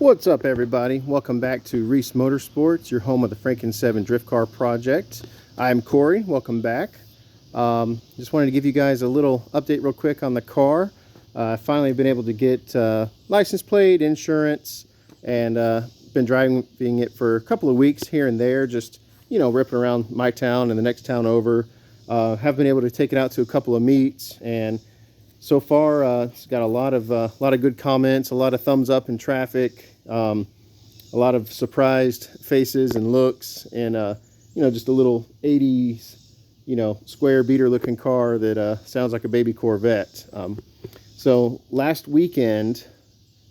What's up, everybody? Welcome back to Reese Motorsports, your home of the Franken 7 Drift Car Project. I'm Corey. Welcome back. Just wanted to give you guys a little update real quick on the car. I've finally been able to get license plate, insurance, and been driving it for a couple of weeks here and there, just, you know, ripping around my town and the next town over. Have been able to take it out to a couple of meets, and so far it's got a lot of good comments, a lot of thumbs up in traffic. A lot of surprised faces and looks, and you know, just a little 80s, you know, square beater looking car that sounds like a baby Corvette. So last weekend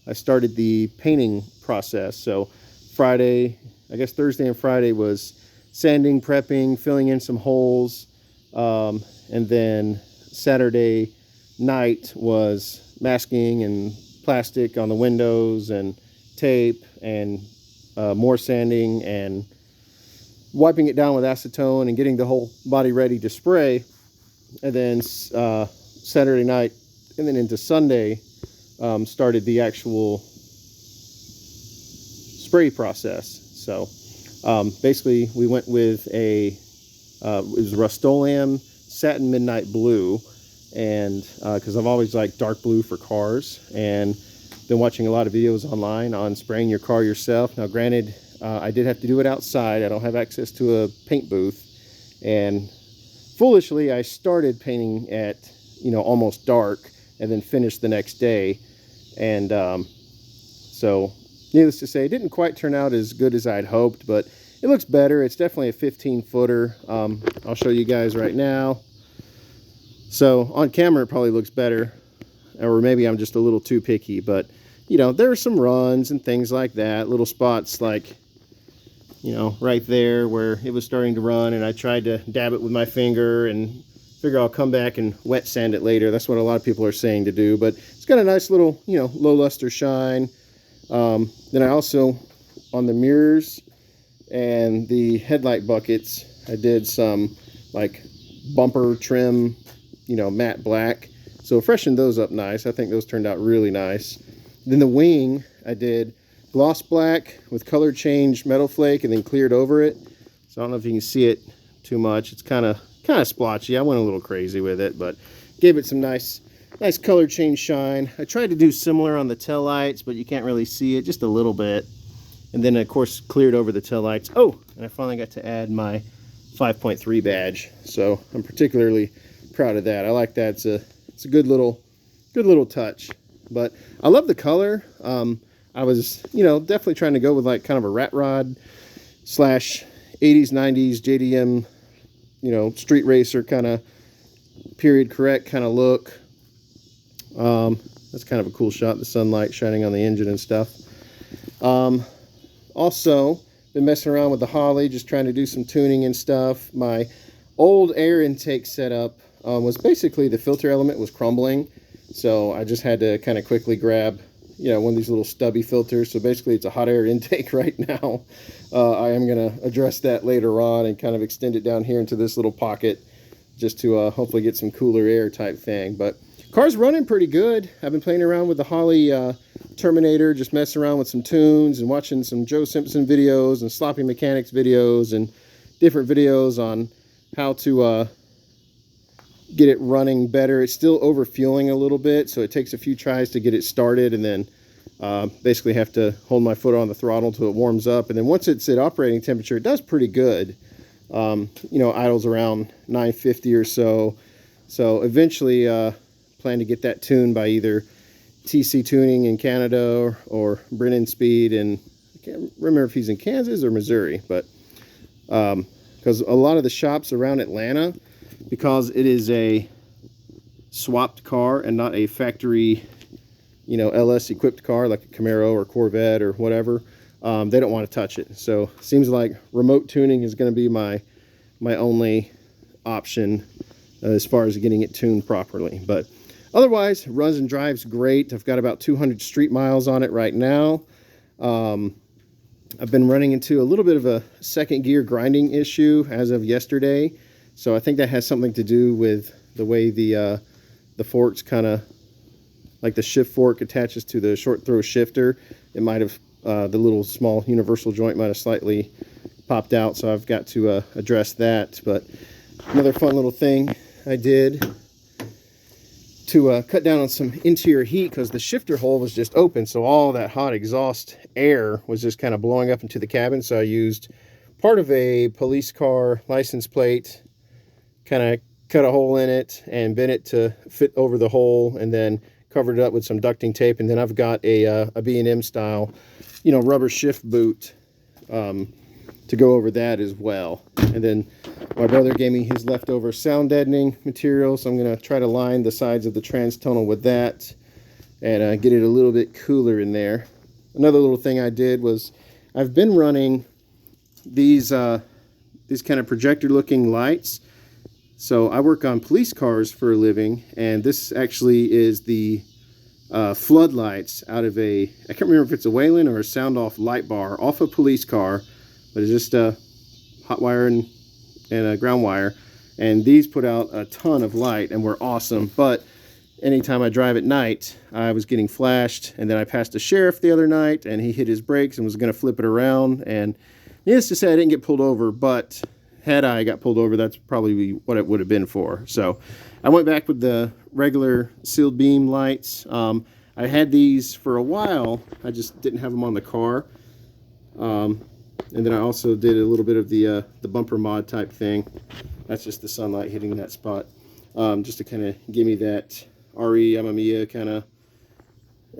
I started the painting process. So Friday, I guess Thursday and Friday was sanding, prepping, filling in some holes, and then Saturday night was masking and plastic on the windows and tape and more sanding and wiping it down with acetone and getting the whole body ready to spray. And then Saturday night and then into Sunday started the actual spray process. So basically we went with it was Rust-Oleum Satin Midnight Blue, and because I've always liked dark blue for cars, and been watching a lot of videos online on spraying your car yourself. Now granted, I did have to do it outside. I don't have access to a paint booth, and foolishly I started painting at, you know, almost dark and then finished the next day. And so needless to say, it didn't quite turn out as good as I'd hoped, but it looks better. It's definitely a 15-footer. I'll show you guys right now. So on camera it probably looks better, or maybe I'm just a little too picky, but you know, there are some runs and things like that, little spots like, you know, right there where it was starting to run, and I tried to dab it with my finger and figure I'll come back and wet sand it later. That's what a lot of people are saying to do, but it's got a nice little, you know, low luster shine. Then I also, on the mirrors and the headlight buckets, I did some like bumper trim, you know, matte black. So freshened those up nice. I think those turned out really nice. Then the wing, I did gloss black with color change metal flake and then cleared over it. So I don't know if you can see it too much. It's kind of splotchy. I went a little crazy with it, but gave it some nice color change shine. I tried to do similar on the tail lights, but you can't really see it, just a little bit. And then of course cleared over the tail lights. Oh, and I finally got to add my 5.3 badge. So I'm particularly proud of that. I like that. It's a good little touch. But I love the color. I was, you know, definitely trying to go with like kind of a rat rod / 80s 90s JDM, you know, street racer kind of period correct kind of look. That's kind of a cool shot, the sunlight shining on the engine and stuff. Also been messing around with the Holley, just trying to do some tuning and stuff. My old air intake setup was basically the filter element was crumbling, so I just had to kind of quickly grab, you know, one of these little stubby filters. So basically it's a hot air intake right now. I am going to address that later on and kind of extend it down here into this little pocket just to hopefully get some cooler air type thing. But car's running pretty good. I've been playing around with the Holley Terminator, just messing around with some tunes and watching some Joe Simpson videos and Sloppy Mechanics videos and different videos on how to get it running better. It's still overfueling a little bit, so it takes a few tries to get it started, and then basically have to hold my foot on the throttle till it warms up. And then once it's at operating temperature, it does pretty good. You know, idles around 950 or so. So eventually plan to get that tuned by either TC Tuning in Canada or Brennan Speed, and I can't remember if he's in Kansas or Missouri, but because a lot of the shops around Atlanta, because it is a swapped car and not a factory, you know, LS equipped car like a Camaro or Corvette or whatever, they don't want to touch it. So it seems like remote tuning is going to be my only option as far as getting it tuned properly. But otherwise, runs and drives great. I've got about 200 street miles on it right now. I've been running into a little bit of a second gear grinding issue as of yesterday. So I think that has something to do with the way the forks kind of, like the shift fork attaches to the short throw shifter. It might have the little small universal joint might have slightly popped out, so I've got to address that. But another fun little thing I did to cut down on some interior heat, because the shifter hole was just open, so all that hot exhaust air was just kind of blowing up into the cabin. So I used part of a police car license plate, kind of cut a hole in it and bent it to fit over the hole, and then covered it up with some ducting tape. And then I've got a B&M style, you know, rubber shift boot to go over that as well. And then my brother gave me his leftover sound deadening material, so I'm going to try to line the sides of the trans tunnel with that and get it a little bit cooler in there. Another little thing I did was I've been running these kind of projector looking lights. So I work on police cars for a living, and this actually is the floodlights out of I can't remember if it's a Whelen or a Sound Off light bar off a police car, but it's just a hot wire and a ground wire. And these put out a ton of light and were awesome. But anytime I drive at night, I was getting flashed. And then I passed a sheriff the other night, and he hit his brakes and was going to flip it around. And needless to say, I didn't get pulled over, but had I got pulled over, that's probably what it would have been for. So I went back with the regular sealed beam lights. I had these for a while. I just didn't have them on the car. And then I also did a little bit of the bumper mod type thing. That's just the sunlight hitting that spot, just to kind of give me that RE Amamiya kind of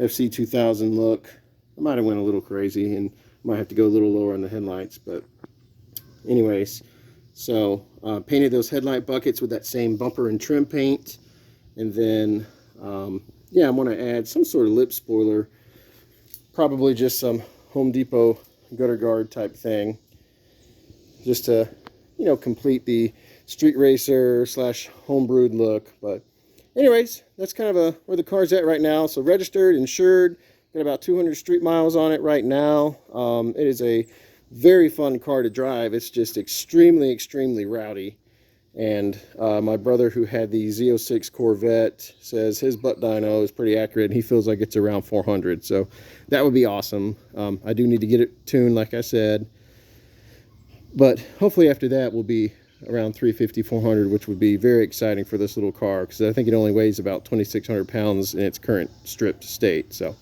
FC 2000 look. I might have went a little crazy and might have to go a little lower on the headlights, but anyways. So painted those headlight buckets with that same bumper and trim paint. And then, yeah, I'm going to add some sort of lip spoiler. Probably just some Home Depot gutter guard type thing. Just to, you know, complete the street racer / homebrewed look. But anyways, that's kind of where the car's at right now. So registered, insured, got about 200 street miles on it right now. It is a very fun car to drive. It's just extremely rowdy. And my brother, who had the Z06 Corvette, says his butt dyno is pretty accurate. He feels like it's around 400, so that would be awesome. I do need to get it tuned, like I said, but hopefully after that we'll be around 350, 400, which would be very exciting for this little car, because I think it only weighs about 2,600 pounds in its current stripped state. So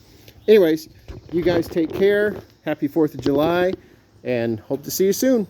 anyways, you guys take care. Happy 4th of July. And hope to see you soon.